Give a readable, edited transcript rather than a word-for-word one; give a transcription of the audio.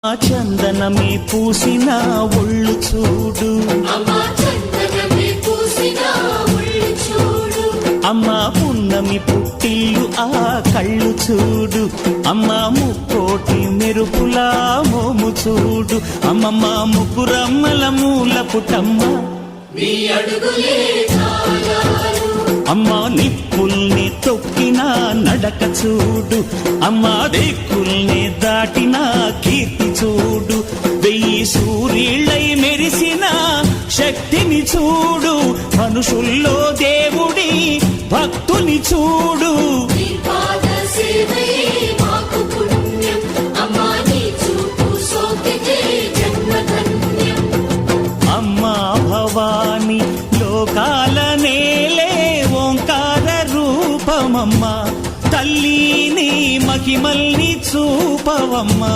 ఆ చందనమే పూసిన ఒళ్ళు చూడు, అమ్మా పున్నమి పుట్టిల్లు ఆ కళ్ళు చూడు, అమ్మా ముక్కోటి మెరుపులా మోము చూడు, అమ్మమ్మ ముగ్గురమ్మల మూల పుటమ్మ అమ్మా నిప్పుల్ని తొక్కిన నడక చూడు, అమ్మా దిక్కుల్ని దాటిన కీర్తి చూడు, వెయ్యి సూర్యుళ్ళై మెరిసిన శక్తిని చూడు, మనుషుల్లో దేవుడి భక్తుని చూడు. అమ్మా భవాని లోకాల నేలే ఓంకార రూపమమ్మా, తల్లిని మహిమల్ని చూపవమ్మా.